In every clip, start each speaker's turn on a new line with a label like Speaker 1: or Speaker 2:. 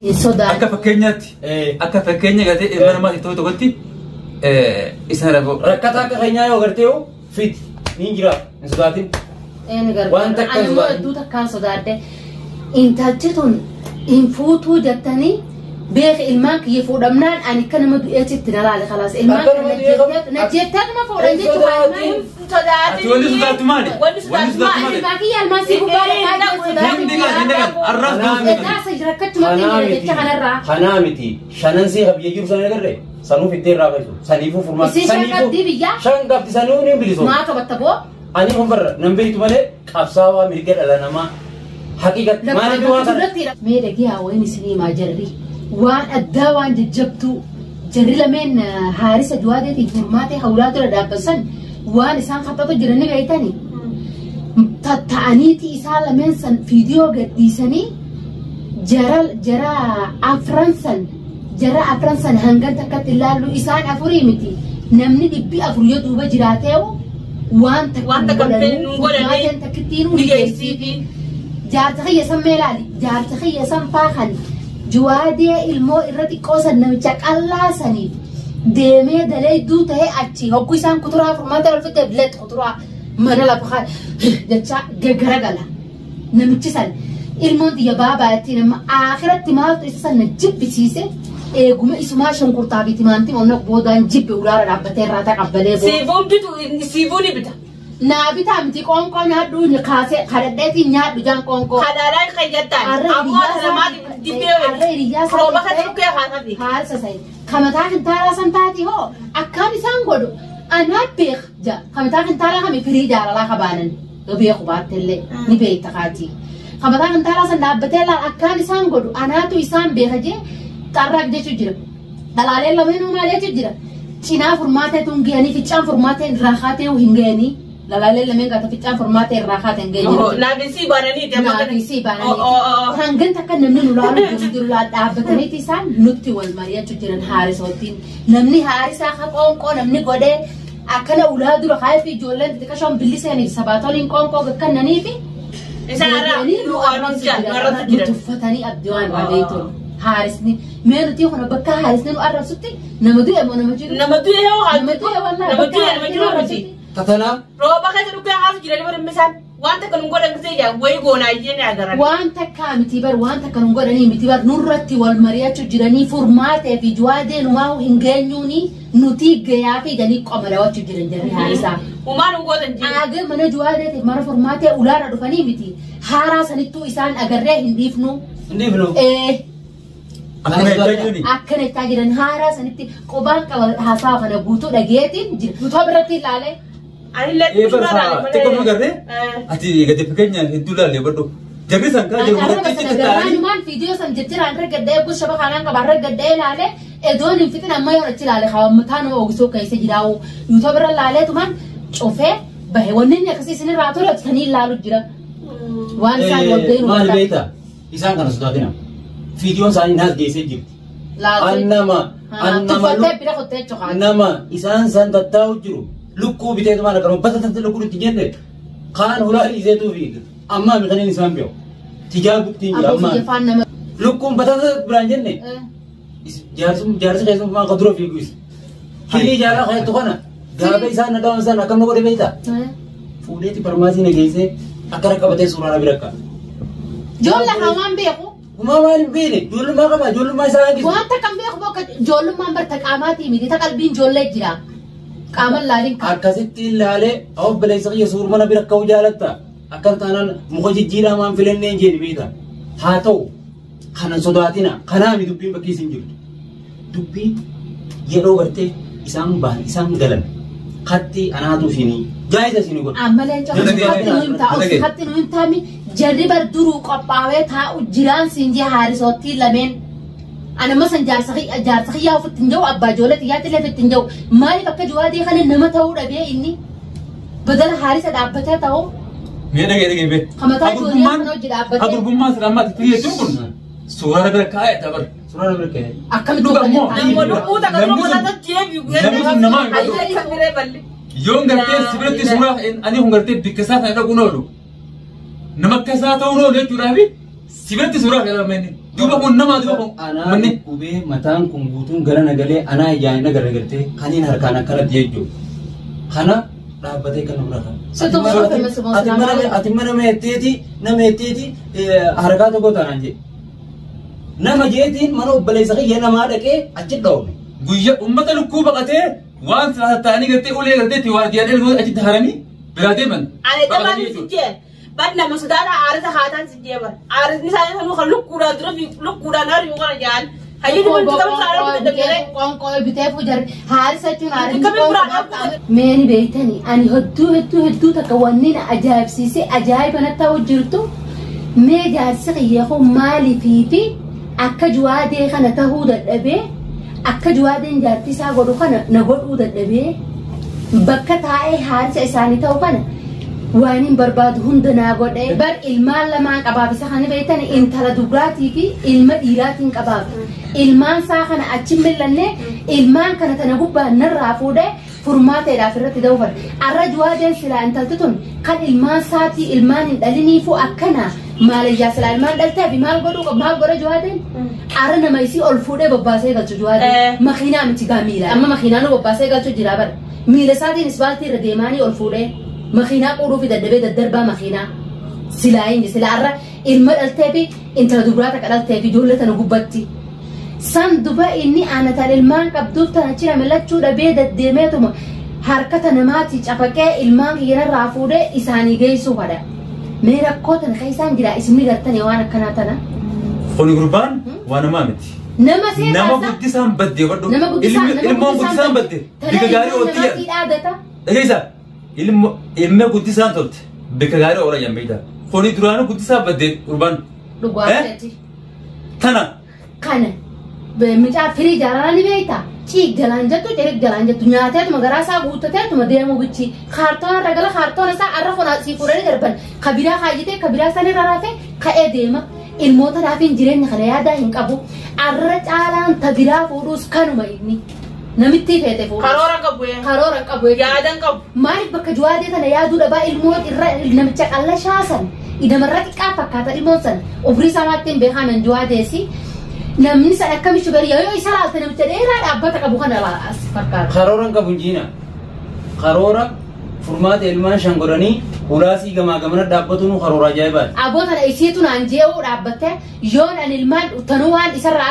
Speaker 1: Akka fakkeenyaatti gartee ilma namaatti ta'uu tokkotti isa
Speaker 2: rakkata akka keenyaa yoo gartee fit ni jira hin sodaatin.
Speaker 3: Wanta akka hedduu takkaan sodaadde intalchi tun hin fuutuu jettanii beek ilmaan kiyya fuudhamnaan ani akka nama du'eetti na laale khalaas ilmaan na jettee nama fuudhan jechuudha.
Speaker 1: Ati wanti sodaattu maali? Wanti sodaattu maali?
Speaker 3: Ilmaan kiyya ilmaan si gubbaadha.
Speaker 2: Kanaa miti shanan si qabiyya jiru sana agarre sanuuf itti irraa fayyisu saniifuu furmaata shan qabdi sanuu ni bilisu.
Speaker 3: Maa qabatta boo?
Speaker 2: Ani kun barra nan beektu malee qabsaawaa mirga dhala namaa haqiiqatti maaliif waan kana
Speaker 3: mee dhagee hawween isinii maa jarri waan addaa waan jajjabtuu jarri lameen haarisa duwaadeetiin furmaatee hawlaa dura dhaabbasan waan isaan qaxxatu jiranii beeytanii tatta'aniiti isaan lameen san fiidiyoo gadhiisanii jara afransan hangan takkatti ilaallu isaan afurii miti namni dhibbi afur yoo duuba jiraateewu waan godhanii takkittiin hundeessiifi jaarsa kiyya san meelaali jaarsa kiyya san faakan juwaadee ilmoo irra xiqqoo san namicha qallaasaniif deemee daleedduu ta'ee achi hogguu isaan kuturaa furmaata walfitte bilet kuturaa mana lafa jecha garagala namichi san ilmoon xiyya baabaatti nama akhiratti maaltu isa san na jibbisiise eeguma isumaa shunkurtaa fi timaantii onna boodaan jibbe ulaara dhaabbatee irraa taqabbalee
Speaker 4: siivuun ni bita.
Speaker 3: Naa bitaa miti qoonqoo nyaadhu kaasee kadhadheetiin nyaadhu jaan qoonqoo.
Speaker 4: Kadhaadhaan kan jettaan ammoo namaa dibbee rooba kan dhukkee haasafi.
Speaker 3: Haalsa sayi kamataa kintaalaa san taati hoo akkaan isaan godhu anaa beek ja kamataa kintaalaa kami firii jaalalaa kabaanan beeku baattellee ni beekta kaatii. Kamataa kintaalaa san dhaabbatee laal akkaan isaan godhu anaatu isaan beeka jee xarraaq jechuu jira. Dhalaalee lameenuu maal jechuu jira. Cinaa furmaatee tun gahanii ficcaan furmaatee irraa kaatee hin gahanii. Lalalee lameen gata ficcaan furmaatee irraa kaatee hin gahanii.
Speaker 4: Naafisii baananii
Speaker 3: naafisii baananii. Hangan takka namni nu laalu jiru dhaabbataniiti isaan nutti wal mari'achuu jiran haarisootiin. Namni haarisaa ka qoonqoo namni godhee akkana ulaa dura kaayee fi ijoolleen xixiqqashoon billisaniif sabaatoliin qoonqoo gakkannaniifi.
Speaker 4: Isaan irraa
Speaker 3: tuffatanii abdii waan rabeetu. Haarisni mee nuti kana bakka haarisni nu arrabsutti nama du'e moo nama jiru
Speaker 4: nama du'e
Speaker 3: wallahi
Speaker 4: nama du'e
Speaker 2: tatana
Speaker 4: rooba keessa dhukkee haasu jiranii bari misaan waan takka nu godhan gisee jaa wayi goonaa jenne agaran
Speaker 3: waan takka miti bar waan takka nu godhanii miti bar nurratti wal mari'achuu jiranii furmaatee fi juwaadee numaa hin geenyuuni nuti gayaa fi ganii qomalawachuu jiran jiranii haarisaa
Speaker 4: umaan nu godhan jiru
Speaker 3: agar mana juwaadeetiif mara furmaatee ulaara dhufanii miti haaraa sanittuu isaan agarree hin dhiifnu akkana itti jiran haaraa sanitti qubaan qaba haasaa kana guutuu dhageetiin guutuu biratti ilaalee.
Speaker 1: Xiqqoo magarree ati gadi fakkeenya hedduu ilaalee badhu. Jabbi san kaa jiru irratti
Speaker 3: ta'anii. Waan fiidiyoo san jijjiiraan reggaddee eeguun shaba kanaan qabaan reggaddee ilaalee edoon hin fixin amma yoo achi ilaalee mataa nama ogisoo keessa jiraawu yuutuu bira ilaalee tumaan cufee bahe wanni inni akkasii isin irraa tole tanii ilaalu jira. Waan isaan waggaa hin
Speaker 2: maal beektaa isaan kana sodaatina. Fiidiyoon isaanii naas geessee jirti. Nama isaan san tattaa'u jiru lukkuu biteetu maal akka robbata tante lukkuu itti jenne kaan hulaa dhiiseetuu fi ammaa midhaniin isaan beeku. Tijaa buktiin jira ammaa. Lukkuun batata biraan jenne jaarsi keessumaa kan dura fiigu isa. Kirii jaalaa kayattu kana gaafa isaan nagaama isaan akkam na godhe beektaa. Fuudheeti farmaasii na geessee akka rakkabatee suuraa na bira akka.
Speaker 3: Joolla hamaan beeku.
Speaker 2: Umamaan bini, jollumaa qaba, jollumaa isaa eegisu.
Speaker 3: Wanta kan beeku bakka jollummaan barta qaamaatii miti, ta qalbiin jollee jira. Qaaman laaliin qaba.
Speaker 2: Akkasitti ilaalee obboleessa kiyya suurmana bira akka jaalatta. Akkas taanaan muka jijjiiraa maan filannee hin jedhi beekta. Haa ta'u kanan sodaatina, kanaami dubbiin bakki isin jirtu. Dubbiin yeroo gartee isaan ba'an isaan galan. Katti anaatu isinii jaayisa isinii godha.
Speaker 3: Ammaleen hatti nu hin taami jarri bar duruu qophaawee taa'u jiraan siin jee haarisootti lameen. Ana masan jaarsa kiyyaa ofitti hin jiru abbaa ijoollee xiyyaatti illee ofitti hin jiru. Maaliif akka jawaadee kana nama ta'uu dhabee inni badala haarisa dhaabbatee ta'u.
Speaker 1: Mee dhagee bee.
Speaker 3: Kamataa ijoollee kana hojii dhaabbatee.
Speaker 1: Aburgummaan silaamaatti xiyyeetu kun suuraa bira kaa'ee tabar. Suuraa bira kaa'ee.
Speaker 3: Akkamitti
Speaker 1: yoon gartee sibiratti suuraa ani kun gartee bikkasaa ta'e dhaquun oolu nama akkasaa ta'uun oolu jechuudhaafi sibiratti suuraa kana lameenni دوبا كون نما دوبا
Speaker 2: أنا
Speaker 1: مني
Speaker 2: كوبي متان كونغوتون غلنا غلي أنا جاي نغرة غرتي خانين هركانا كلا ديجو خانا رابطة كنا أتمنى ما يتيتي حركاته كو تانجي نما جيتين منو بليسخي ينما دكي أجد دوني
Speaker 1: guyya ummata lukkuu baqatee waan silaa ta'anii gartee ulee gartee itti waa diyaadhee lukkuu achitti haranii biraa deeman.
Speaker 4: Ani tamaan sijjeen badna masudaana aarisa haataan sijjee bar aarisni isaanii sanuu kan lukkuudhaan dura lukkuudhaan harri muka jaan hayyi dubarti kami saara kuta dabalee
Speaker 3: qoonqoo bitee fujar haarisa jechuun haarisa meeni beektanii ani hedduu takka wanni na ajaa'ibsiisee ajaa'iba natti ta'u jirtu mee jaarsi qiyyeefuu maaliifii fi akka juwaadee kana tahuu dadhabee akka juwaadeen jaartii isaa godhu kana na godhuu dadhabee bakka taa'ee haarisa isaanii ta'u kana waan hin barbaadu hunda naa godhee bar ilmaan lamaan qabaabisa kana beektan intala dubraatii fi ilma dhiiraatiin qabaaba ilmaan isaa kana achi millannee ilmaan kana tana gubbaa narraa fuudhee furmaateedhaaf irratti da'uufadha arra juwaadeen silaa intalti tun kan ilmaan isaatii ilmaan hin dhaliniifuu akkana maalayyaa silaa ilmaan dhaltee fi maal godha juwaadeen arra nama isii ol fuudhee bobbaasee galchu juwaadeen makiinaa miti gaa miila amma makiinaanu bobbaasee galchu jira bara miila isaatiin isbaaltii irra deemaanii ol fuudhee makiinaa quudhuu fi daddabee daddarbaa makiinaa silaa inni silaa arra ilma dhaltee fi intala dubraa takka dhaltee fi ijoollee tana gubbatti san duba inni aanatan ilmaan qabduuf tana cina millachuu dhabee deddeemeetuma harkata namaatii cafaqee ilmaan kiyyarraa fuudhee isaanii geessuu fadha mee rakkoo tana keessaan jira isinni gartanii waan akkanaa tana.
Speaker 1: Kuni gurbaan waan namaa miti.
Speaker 3: Nama seetaa
Speaker 1: nama guddisaan baddee godhu ilmoon guddisaan baddee bika gaarii oolti jedha. Dhageessa ilma guddisaan tolte bika gaarii oola yammeedha. Kuni duraanuu guddisaan baddee gurbaan.
Speaker 3: Dhugaatii.
Speaker 1: Tana.
Speaker 3: Kana. Micaa firii jaalala ni beektaa ciig jalaan jettu cirig jalaan jettu nyaateetuma garaa isaa guuttateetuma deemuu bichi kaartoona ragala kaartoona isaa arra fonaa sii fuudhanii darban kabiraa kaayyitee kabiraa isaanii raraafee ka'ee deema ilmoota laafiin jireenya kana yaadaa hin qabu arra caalaan tabiraa fuudhuus kanuma inni namitti feete fuudhu karoora qabu
Speaker 4: yaadan qabu
Speaker 3: maaliif bakka juwaadee tana yaaduu dhabaa ilmoon irra namicha qalla shaasan idamarra xiqqaa fakkaata ilmoon san ofrii samaattiin beekaman juwaadeesi namni san akkamitti bari yoo isa laalta namicha dheeraa dhaabbata qabu kana as fakkaata.
Speaker 2: Karooran qabu jiina. Karoora furmaata ilmaan shan godhanii ulaasii gamaa gamana dhaabbatuun karoora ajaa'ibaadha.
Speaker 3: Aboota isiitu naan jee'uu dhaabbatte yoon an ilmaan tanuu waan isarraa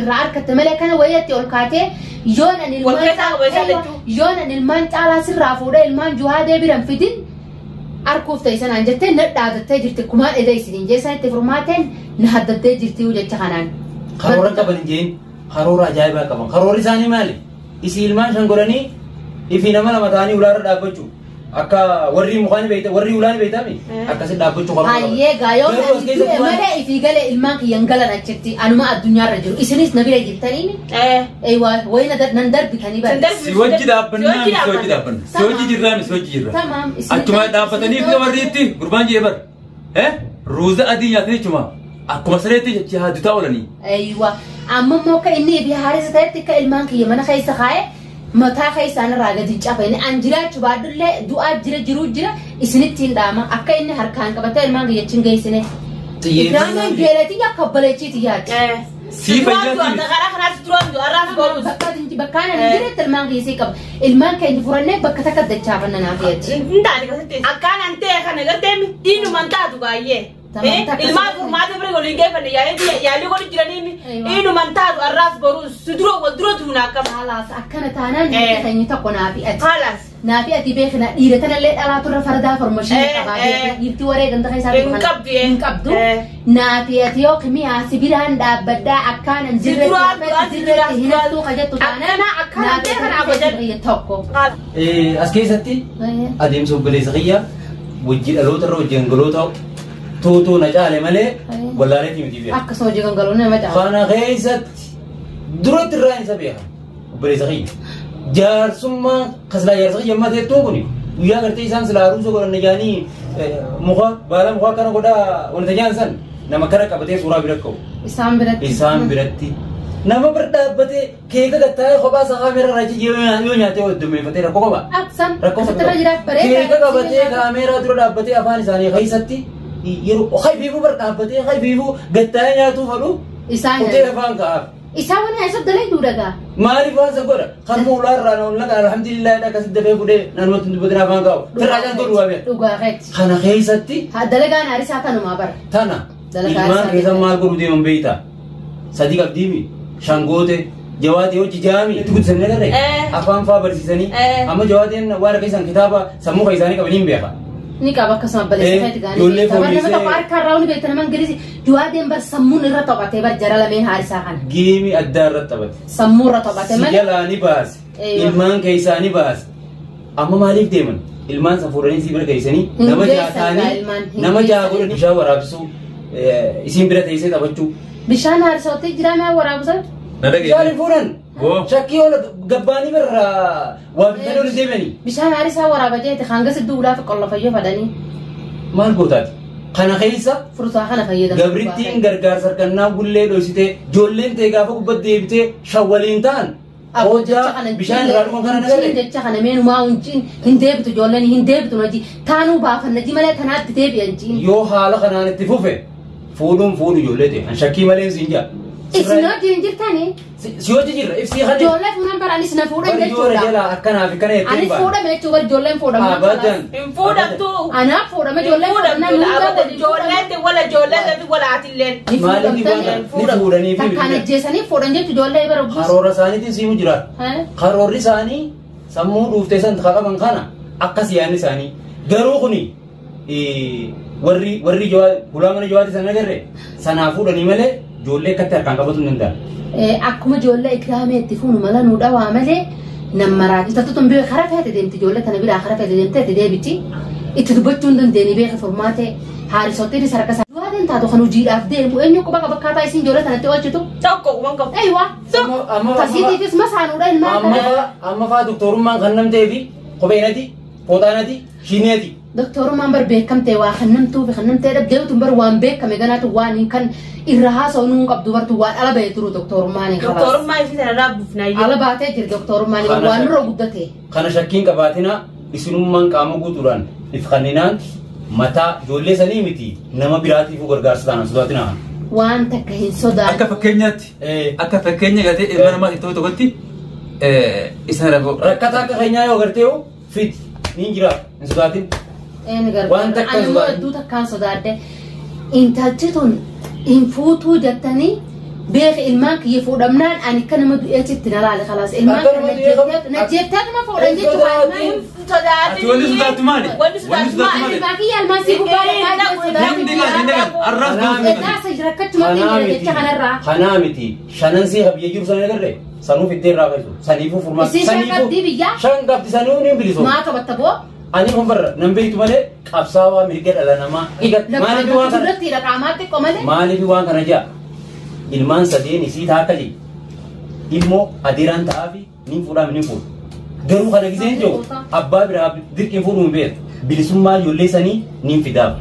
Speaker 3: irraa argatte malee kana wayiitti ol kaatee yoon an ilmaan caalaa sirraa fuudhee ilmaan juhaadee biran fidin arkuuf ta'e sanaan jettee na dhaadattee jirti kumaan edda isiniin jeessan itti furmaateen na haddattee jirti jecha kanaan.
Speaker 2: Karoora qaban jeen karoora ajaa'ibaa qaban karoorri isaanii maali isi ilmaan shan godhanii ifi nama lama ta'anii ulaarra dhaabbachuu akka warri mukaan beekta warri ulaan beektami akkasitti dhaabbachuu qaban.
Speaker 3: Hayyee gaayoon malee ifi galee ilmaan kiyyan galan achitti anuma addunyaarra jiru isinis na bira jirtaniini. Wayina nan darbitanii bara.
Speaker 1: Si wajji dhaabbannaa si wajji dhaabbanna si wajji jirraa si wajji jirra. Achuma dhaabbatanii fi warriitti gurbaan jee bara ruuza adii nyaatanii chuma. Akkuma sareetti jecha haaddutaa oolanii.
Speaker 3: Aywa amma immoo akka inni fi haarisa ta'etti akka ilmaan kiyya mana keessa kaa'ee mataa keessaan irraa gadi cabanii an jiraachuu baadullee du'aa jiruu jira isinitti hin dhaama akka inni harkaan qabatee ilmaan kiyya cin geessine. Ibraahiin beelatii akka baleechiiti yaadde.
Speaker 1: Si fayyadamu.
Speaker 3: Bakka ana jireetti ilmaan kiyya sii qaba ilmaan keenya furannee bakka takka dachaafanna naaf jetti.
Speaker 4: Akkaan an ta'e kana gartee dhiinumaan taatu baay'ee. Ilmaan furmaata bira waliin geeffanne yaalii godhu jiranii dhiinumaan taatu arraas boruu suduroo wal dura tuuna akkam.
Speaker 3: Haalaas akkana taanaan jireenyi tokko naafi ati. Haalaas. Naafi ati beekna dhiira tanallee dhalaaturra fardaa formashinii qabaa dhiirti waree ganda keessaa hin qabdu. Naafi ati yoo kimiyaa sibiraan dhaabbaddaa akkaanan jirreetti hin haftuu kajettu taanaan naafi ati tokko.
Speaker 2: As keessatti adeemsa obboleessa kiyya wajji dhalootarra wajji gangaloota tuutuu na caale malee wallaalee miti beeku.
Speaker 3: Akkasuma hojii gangaloo nama caale.
Speaker 2: Kana keessatti duratti irraa isa beeka obboleessa kiyya. Jaarsummaa kaslaa jaarsa kiyya ammaa ta'e tuukuni guyyaa gartee isaan silaa haruusa godhanne jaanii muka baala mukaa kana godhaa wanta nyaan san nama kana qabatee suuraa bira ka'u. Isaan biratti. Nama bira dhaabbatee keeka gattaa'ee kophaa isaa kaameeraa irraa yoo nyaatee heddummeeffatee rakkoo qaba.
Speaker 3: Aksan asirra jiraat bareedaa.
Speaker 2: Keeka qabatee kaameeraa dura dhaabbatee afaan isaanii keessatti yeroo haybiifuu bira dhaabbatee haybiifuu gattaa'ee nyaatuu fadhu hoteela faan ka'aaf.
Speaker 3: Isaa wani haasofta lay duudhagaa.
Speaker 2: Maaliif waan isa godha? Kan muulaa irraa na oolaa alhamdulillah akkasitti dafee fudhee naannootti dubbatinaa faan ka'u. Firraa jaltuu dhugaa beeku.
Speaker 3: Dhugaa keetti.
Speaker 2: Kana keessatti.
Speaker 3: Dalagaan harisaa tanumaa bara.
Speaker 2: Tana. Ilmaan keessan maal godhu deeman beeyta. Sadii qabdiimi. Shangoote. Jawaatee hojii jaami. Itti guddisanii agarree. Afaan fa'aa barsiisanii. Amma jawaateen waan akka isaan kitaaba sammuu kan isaanii qabanii hin beeka.
Speaker 3: Ni qaba akkasuma balleessaa itti gaanii. Taphata nama tokko harka irraa hundi beektan nama Ingilizii jawaateen bar sammuun irra taphatee bar jara lameen haarisaa kana.
Speaker 2: Geemii addaa irra taphate.
Speaker 3: Sammuu irra taphate
Speaker 2: malee. Sigalaa ni baase. Ilmaan keessaa ni baase. Amma maaliif deeman? Ilmaan san fuudhanii si bira geessanii nama jaataanii nama jaa godhan bishaan waraabsuu isin bira teessee taphachuu.
Speaker 3: Bishaan haarisootee jira maa waraabsan?
Speaker 2: Bishaan fuudhan. Shakkii oola gabbaanii birraa waa bitanii ol deemanii.
Speaker 3: Bishaan haarisaa waraaba jeete hanga sidduu ulaa fi qollafayyoo fadhanii.
Speaker 2: Maal gootaati? Kana keessa
Speaker 3: furtaa kana fayyadamu.
Speaker 2: Gabrittiin gargaarsa harkannaa gullee dhoositee ijoolleen ta'e gaafa gubbatti deebitee shawwaliin ta'an. Hojjaa bishaan irraa dhuma kana nagarre.
Speaker 3: Jecha kana meenumaa hunjiin hin deebitu ijoolleen hin deebitu naji taanuu baafanna ji malee tanaatti deebi'an jiin.
Speaker 2: Yoo haala kanaan itti fufe fuudhuun fuudhu ijoollee ta'e an shakkii malee siin jaa.
Speaker 3: Isin wajjin jirtanii?
Speaker 2: Si wajjin jirra ibsii kana.
Speaker 3: Ijoollee fuudhan bara anis na fuudhan jechuudha.
Speaker 2: Bari jala akkanaa fi kana jettee
Speaker 3: anis fuudhame jechuudha bari ijoolleen fuudhamu.
Speaker 2: Abadan.
Speaker 4: Hin fuudhamtu.
Speaker 3: Anaaf fuudhame ijoolleen
Speaker 4: fuudhamtu. Ijoolleetti wala ijoolleetti wala atilleen.
Speaker 2: Maaliif waan fuudhanii fi
Speaker 3: takkaan ajjeesanii fuudhan jechuudha ijoollee bara buusu.
Speaker 2: Karoora isaaniitiin siimu jiraata. Karoorri isaanii sammuu dhuuftee san qaban kana akkas yaadni isaanii. Garuu kuni warri hulaa mana jawaati sana agarre sanaa fuudhanii malee ijoollee akkatti harkaan qabatu hin danda'an.
Speaker 3: Akkuma ijoollee ikraamee itti fuunu mala nu dhawaa malee nama raajii tattuun biyya karaa feete deemti ijoollee tana biraa karaa feete deemtee itti deebiti itti dubbachuu hin dandeenye beeka furmaatee haarisootiin isa harka isaa. Duwwaatiin taatu kan hojiidhaaf deemu eenyu quba qaba akkaataa isin ijoollee tanatti oolchitu.
Speaker 4: Tokko quban qabu.
Speaker 3: Eeywa. Tasiitiifis masaanuudha ilmaan
Speaker 2: kana. Amma fa'aa doktorummaan kan namtee fi kopheenati, fooxaanati, shiineeti.
Speaker 3: Doktorummaan bar beekamtee waa kan namtuu fi kan namtee dhaggeetu bar waan beekame ganaatu waan kan irra haasa'u nuun qabdu bartu waan ala bahee turu doktorummaan hin qabaas.
Speaker 4: Doktorummaa isii sana raabbuufnaayyuu.
Speaker 3: Ala baatee jira doktorummaan waan nurra guddate.
Speaker 2: Kana shakkiin qabaatina isinummaan qaama guutuudhaan if kanninaan mataa ijoollee sanii miti nama biraatiifuu gargaarsa taana sodaatina.
Speaker 3: Waan takka hin sodaatu.
Speaker 1: Akka fakkeenyaatti akka fakkeenya gatee ilma namaatti ta'u tokkotti isa
Speaker 2: rakkata akka keenyaa yoo gartee fit ni jira hin sodaatin.
Speaker 3: Waan takka hin sodaatu. Ani takkaan sodaadde intalchi tun hin fuutuu jettanii beeka ilmaan kiyya fuudhamnaan ani akka nama du'eetti na laale khalaas ilmaan kana jettee nama fuudhan jechuudha.
Speaker 1: Ati wanti sodaattu maali?
Speaker 4: Wanti sodaattu maali?
Speaker 3: Ilmaan kiyya ilmaan sii gubbaa
Speaker 2: kanaa miti shanan sii biyya jiru sana agarre sanuu fiddee irraa kaisu saniifuu furmaata shan qabdi sanuu ni bilisu
Speaker 3: maa qabatta boo
Speaker 2: ani kun barra nan beektu malee qabsaawaa mirga dhala namaa maaliif waan kana jaa ilmaan sadeen isii taakka ji ilmoo adeeraan ta'aa fi ni fuudhaa ni fuudhu garuu kana giseen jiru abbaa biraa dirqiin fuudhuun beeku bilisummaa ijoollee sanii ni fidaaf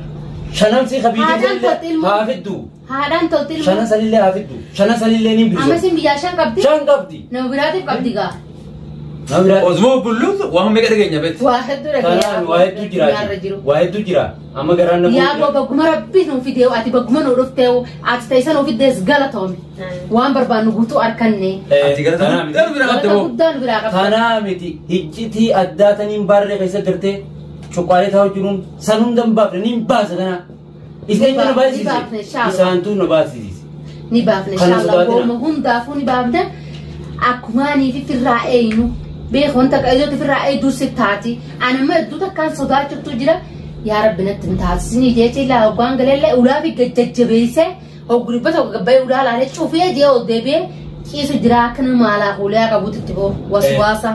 Speaker 2: shanan sii kabiitii haa fiddu
Speaker 3: haadhaan tolti ilmoo
Speaker 2: shanan sanillee haa fiddu shanan sanillee ni bilisu
Speaker 3: amma sin biyyaa shan qabdi nama biraatiif qabdi gaa
Speaker 1: Osmoo bulluutu waan meeqa dhageenya beektu.
Speaker 3: waa hedduu
Speaker 2: hedduu jira amma garaan nama
Speaker 3: yaa boo bagguma rabbii nuuf fidee ati bagguma nuu dhufteewu ati ta'isan nuuf fiddees galatoome waan barbaannu guutuu arkanne
Speaker 1: Ati galata
Speaker 3: guddaan biraa qabda
Speaker 2: kanaa miti hijjitii addaataniin baarree keessa gartee cuqqaalee taa'u jiruun san hundan baafne ni baasa kana isaan na baasise isaantuu na baasise
Speaker 3: ni baafne inshallah booma hundaafuu ni baafne akkumaanii fi firraa eenyu beekon takka ijooti firraa eeyduu si taati anamma iddoo takkaan sodaachiftu jira yaa rabbi natti hin taasisni jecha ilaa hoggaan galeellee ulaa fi jajjabeessee hogguribbata hoggabbee ulaa laalee cufee jee oddeebee ciisu jira akka nama maalaa kuulee qabuutti boo waswaasa.